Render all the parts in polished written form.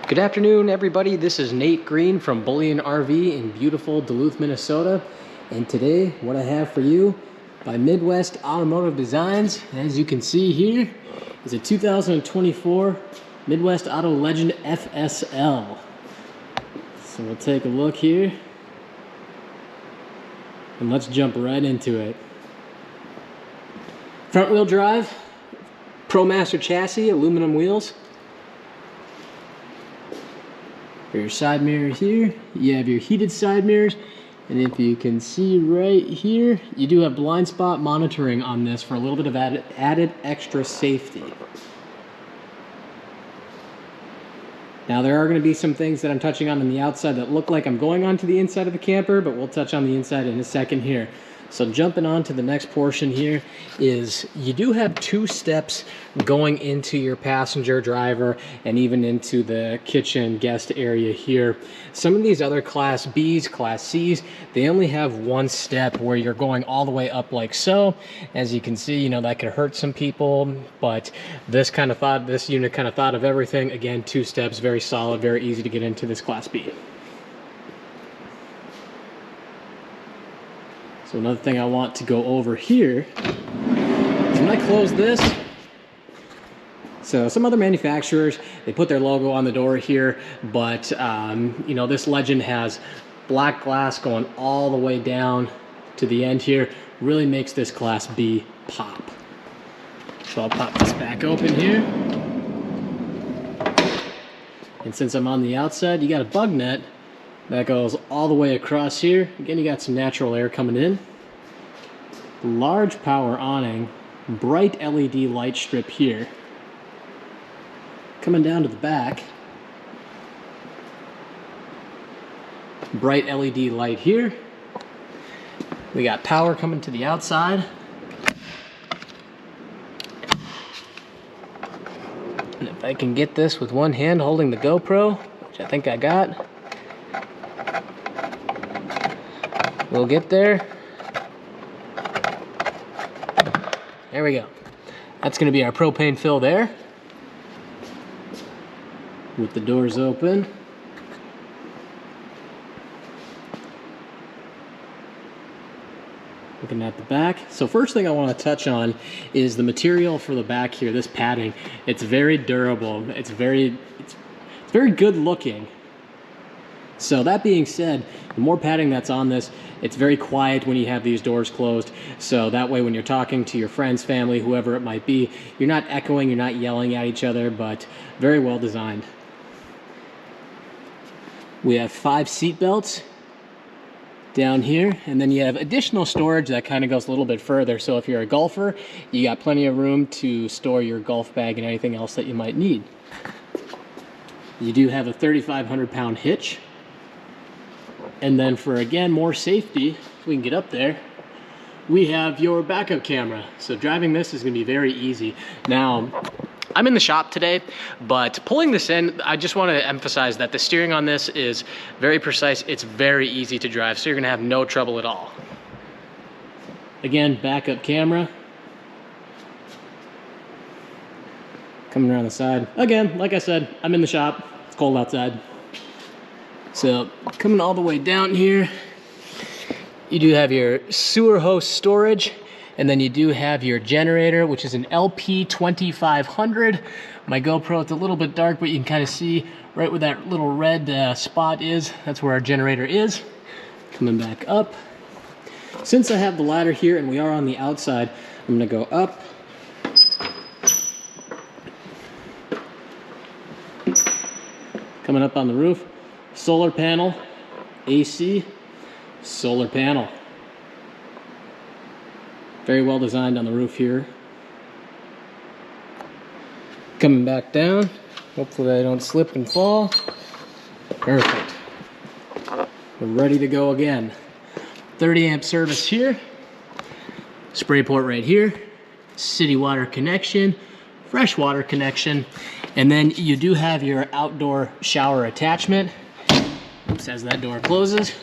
Good afternoon, everybody. This is Nate Green from Bullion RV in beautiful Duluth, Minnesota. And today, what I have for you by Midwest Automotive Designs, as you can see here, is a 2024 Midwest Auto Legend FSL. So we'll take a look here, and let's jump right into it. Front wheel drive, ProMaster chassis, aluminum wheels. For your side mirror here, you have your heated side mirrors, and if you can see right here, you do have blind spot monitoring on this for a little bit of added extra safety. Now there are going to be some things that I'm touching on the outside that look like I'm going onto the inside of the camper, but we'll touch on the inside in a second here. So jumping on to the next portion here is you do have two steps going into your passenger, driver, and even into the kitchen guest area here. Some of these other Class Bs, Class Cs, they only have one step where you're going all the way up like so. As you can see, you know, that could hurt some people, but this unit kind of thought of everything. Again, two steps, very solid, very easy to get into this Class B. So another thing I want to go over here is when I close this, so some other manufacturers, they put their logo on the door here, but you know, this Legend has black glass going all the way down to the end here. Really makes this Class B pop. So I'll pop this back open here. And since I'm on the outside, you got a bug net that goes all the way across here. Again, you got some natural air coming in. Large power awning, bright LED light strip here. Coming down to the back, bright LED light here. We got power coming to the outside. And if I can get this with one hand holding the GoPro, which I think I got, we'll get there. There we go. That's going to be our propane fill there. With the doors open. Looking at the back. So first thing I want to touch on is the material for the back here, this padding. It's very durable. It's very good looking. So that being said, the more padding that's on this, it's very quiet when you have these doors closed. So that way when you're talking to your friends, family, whoever it might be, you're not echoing, you're not yelling at each other, but very well designed. We have 5 seat belts down here, and then you have additional storage that kind of goes a little bit further. So if you're a golfer, you got plenty of room to store your golf bag and anything else that you might need. You do have a 3,500 pound hitch. And then for, again, more safety, if we can get up there, we have your backup camera. So driving this is going to be very easy. Now, I'm in the shop today, but pulling this in, I just want to emphasize that the steering on this is very precise. It's very easy to drive, so you're going to have no trouble at all. Again, backup camera. Coming around the side. Again, like I said, I'm in the shop. It's cold outside. So coming all the way down here, you do have your sewer hose storage, and then you do have your generator, which is an LP 2500. My GoPro, it's a little bit dark, but you can kind of see right where that little red spot is. That's where our generator is. Coming back up. Since I have the ladder here and we are on the outside, I'm going to go up. Coming up on the roof. Solar panel, AC, solar panel. Very well designed on the roof here. Coming back down. Hopefully I don't slip and fall. Perfect. We're ready to go again. 30 amp service here. Spray port right here. City water connection. Fresh water connection. And then you do have your outdoor shower attachment. Oops, as that door closes.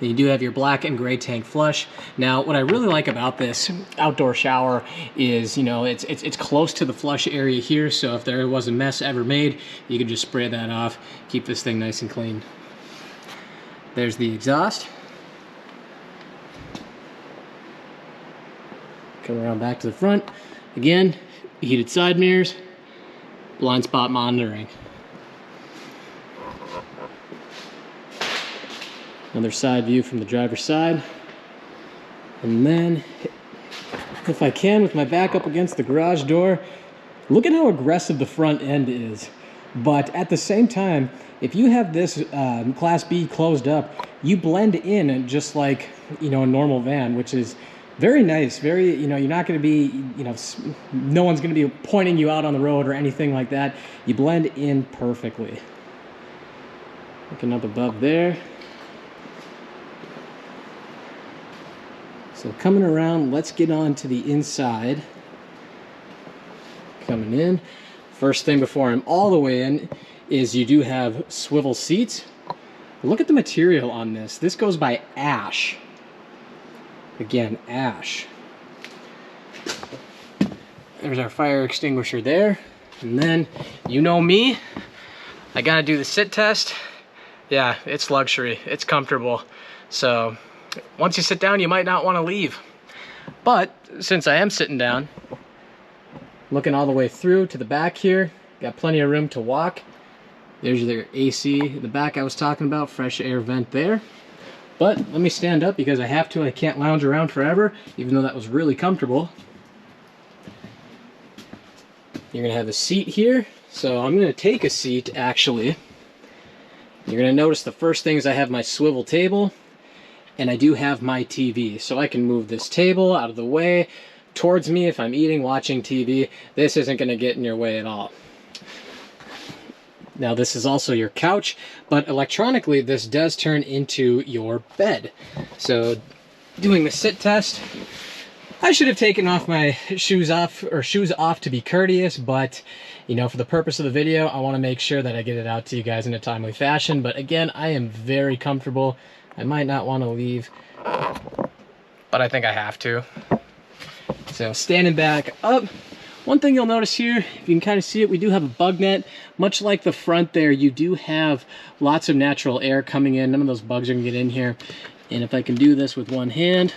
And you do have your black and gray tank flush. Now, what I really like about this outdoor shower is, you know, it's close to the flush area here, so if there was a mess ever made, you can just spray that off, keep this thing nice and clean. There's the exhaust. Come around back to the front. Again, heated side mirrors, blind spot monitoring. Another side view from the driver's side. And then, if I can, with my back up against the garage door, look at how aggressive the front end is. But at the same time, if you have this Class B closed up, you blend in just like, you know, a normal van, which is very nice. Very, you know, you're not going to be, you know, no one's going to be pointing you out on the road or anything like that. You blend in perfectly. Looking up above there. So coming around, let's get on to the inside. Coming in. First thing before I'm all the way in is you do have swivel seats. Look at the material on this. This goes by ash. Again, ash. There's our fire extinguisher there. And then, you know me, I gotta do the sit test. Yeah, it's luxury. It's comfortable. So once you sit down, you might not want to leave. But since I am sitting down, looking all the way through to the back here, got plenty of room to walk. There's your AC, the back I was talking about, fresh air vent there. But let me stand up because I have to. I can't lounge around forever, even though that was really comfortable. You're gonna have a seat here. So I'm gonna take a seat, actually. You're gonna notice the first thing is I have my swivel table. And I do have my TV, so I can move this table out of the way towards me if I'm eating, watching TV. This isn't going to get in your way at all. Now this is also your couch, but electronically this does turn into your bed. So doing the sit test, I should have taken off my shoes off to be courteous, but you know, for the purpose of the video, I want to make sure that I get it out to you guys in a timely fashion. But again, I am very comfortable. I might not want to leave, but I think I have to. So standing back up, one thing you'll notice here, if you can kind of see it, we do have a bug net. Much like the front there, you do have lots of natural air coming in. None of those bugs are gonna get in here. And if I can do this with one hand,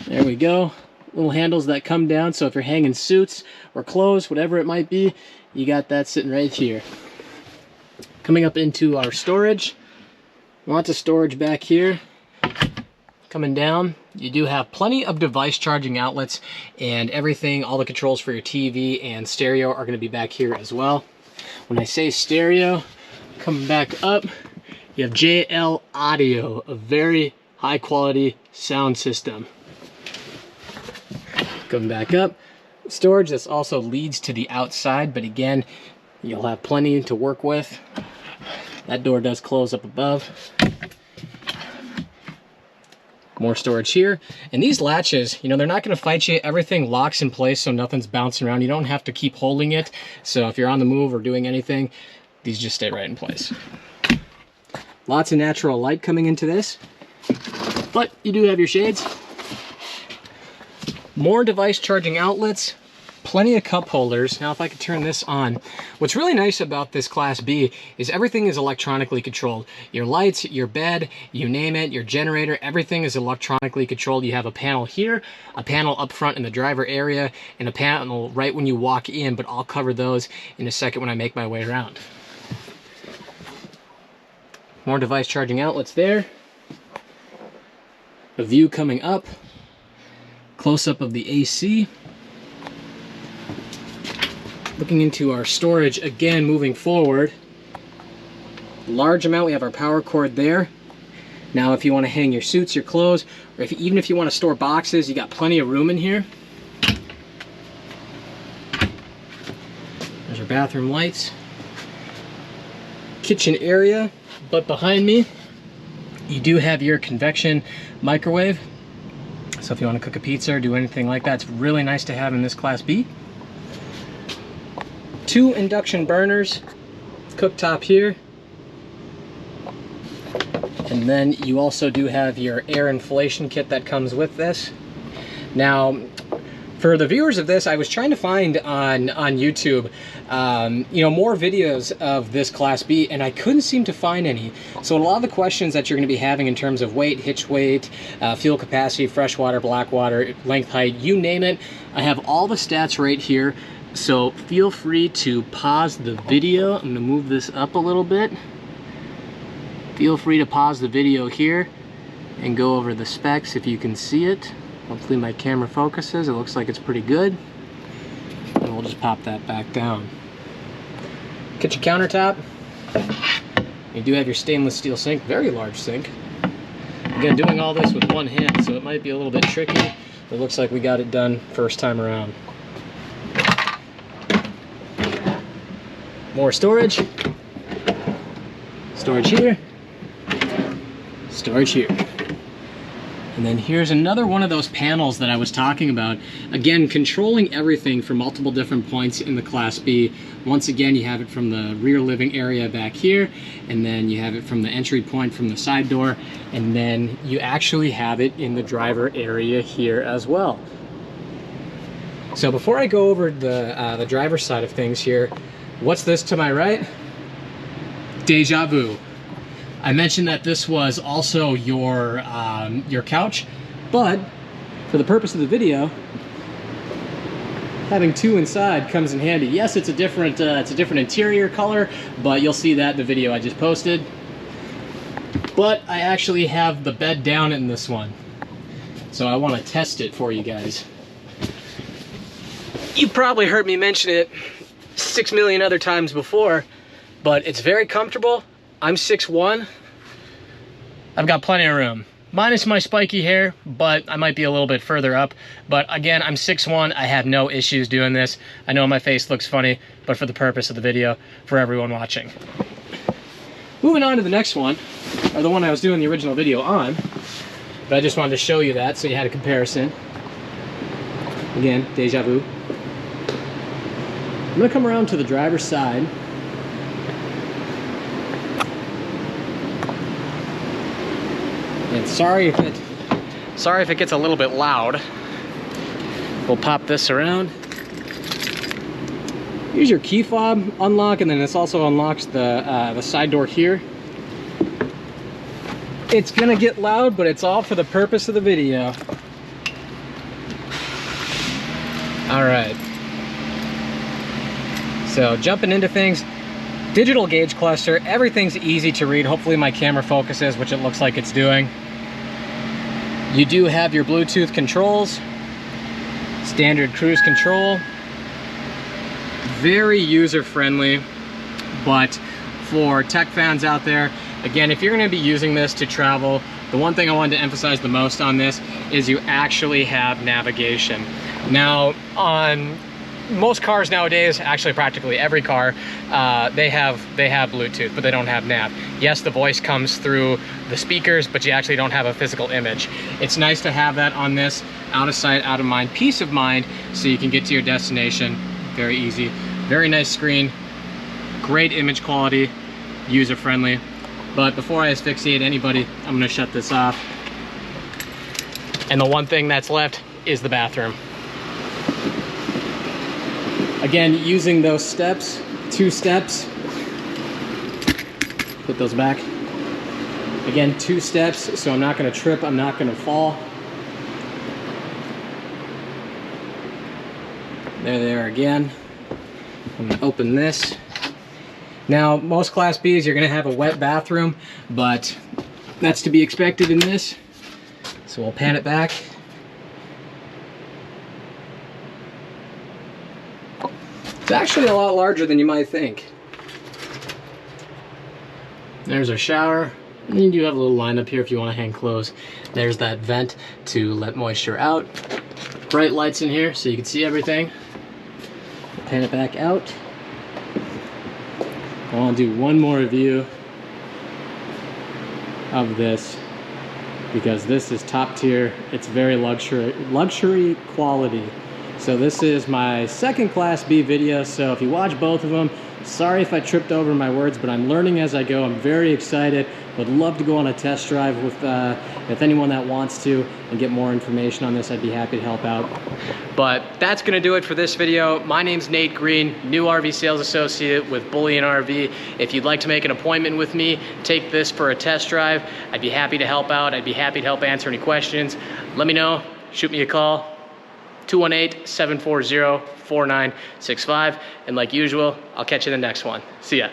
there we go. Little handles that come down, so if you're hanging suits or clothes, whatever it might be, you got that sitting right here. Coming up into our storage. Lots of storage back here. Coming down, you do have plenty of device charging outlets, and everything, all the controls for your TV and stereo are going to be back here as well. When I say stereo, coming back up, you have JL Audio, a very high quality sound system. Coming back up, storage, this also leads to the outside, but again, you'll have plenty to work with. That door does close up above. More storage here. And these latches, you know, they're not going to fight you. Everything locks in place so nothing's bouncing around. You don't have to keep holding it. So if you're on the move or doing anything, these just stay right in place. Lots of natural light coming into this. But you do have your shades. More device charging outlets. Plenty of cup holders. Now if I could turn this on. What's really nice about this Class B is everything is electronically controlled. Your lights, your bed, you name it, your generator, everything is electronically controlled. You have a panel here, a panel up front in the driver area, and a panel right when you walk in, but I'll cover those in a second when I make my way around. More device charging outlets there. A view coming up. Close-up of the AC. Looking into our storage, again, moving forward. Large amount, we have our power cord there. Now if you want to hang your suits, your clothes, or even if you want to store boxes, you got plenty of room in here. There's our bathroom lights. Kitchen area, but behind me, you do have your convection microwave. So if you want to cook a pizza or do anything like that, it's really nice to have in this Class B. 2 induction burners, cooktop here. And then you also do have your air inflation kit that comes with this. Now, for the viewers of this, I was trying to find on YouTube, you know, more videos of this Class B, and I couldn't seem to find any. So a lot of the questions that you're going to be having in terms of weight, hitch weight, fuel capacity, freshwater, blackwater, length, height, you name it, I have all the stats right here. So feel free to pause the video. I'm going to move this up a little bit. Feel free to pause the video here and go over the specs if you can see it. Hopefully my camera focuses. It looks like it's pretty good. And we'll just pop that back down. Kitchen countertop. You do have your stainless steel sink, very large sink. Again, doing all this with one hand, so it might be a little bit tricky. It looks like we got it done first time around. More storage. Storage here. Storage here. And then here's another one of those panels that I was talking about. Again, controlling everything from multiple different points in the Class B. Once again, you have it from the rear living area back here, and then you have it from the entry point from the side door, and then you actually have it in the driver area here as well. So before I go over the driver's side of things here, what's this to my right? Deja vu. I mentioned that this was also your couch, but for the purpose of the video, having two inside comes in handy. Yes, it's a different interior color, but you'll see that in the video I just posted. But I actually have the bed down in this one, so I want to test it for you guys. You probably heard me mention it 6 million other times before, but it's very comfortable. I'm 6'1". I've got plenty of room. Minus my spiky hair, but I might be a little bit further up. But again, I'm 6'1". I have no issues doing this. I know my face looks funny, but for the purpose of the video, for everyone watching. Moving on to the next one, or the one I was doing the original video on. But I just wanted to show you that so you had a comparison. Again, deja vu. I'm gonna come around to the driver's side. And sorry if it gets a little bit loud. We'll pop this around. Here's your key fob unlock, and then this also unlocks the side door here. It's gonna get loud, but it's all for the purpose of the video. All right. So jumping into things. Digital gauge cluster, everything's easy to read. Hopefully my camera focuses, which it looks like it's doing. You do have your Bluetooth controls, standard cruise control, very user-friendly, but for tech fans out there, again, if you're gonna be using this to travel, the one thing I wanted to emphasize the most on this is you actually have navigation. Now, on most cars nowadays, actually practically every car, they have Bluetooth, but they don't have nav. Yes, the voice comes through the speakers, but you actually don't have a physical image. It's nice to have that on this, out of sight, out of mind, peace of mind, so you can get to your destination very easy. Very nice screen, great image quality, user-friendly. But before I asphyxiate anybody, I'm gonna shut this off. And the one thing that's left is the bathroom. Again, using those steps, 2 steps, put those back. Again, 2 steps, so I'm not gonna trip, I'm not gonna fall. There they are again. I'm gonna open this. Now, most Class Bs, you're gonna have a wet bathroom, but that's to be expected in this. So we'll pan it back. It's actually a lot larger than you might think. There's our shower. And you do have a little line up here if you want to hang clothes. There's that vent to let moisture out. Bright lights in here so you can see everything. Pan it back out. I want to do one more view of this because this is top tier. It's very luxury quality. So this is my second Class B video, so if you watch both of them, Sorry if I tripped over my words, but I'm learning as I go. I'm very excited. Would love to go on a test drive with anyone that wants to and get more information on this. I'd be happy to help out. But that's gonna do it for this video. My name's Nate Green, new RV sales associate with Bullion RV. If you'd like to make an appointment with me, take this for a test drive, I'd be happy to help out. I'd be happy to help answer any questions. Let me know, shoot me a call, 218-740-4965. And like usual, I'll catch you in the next one. See ya.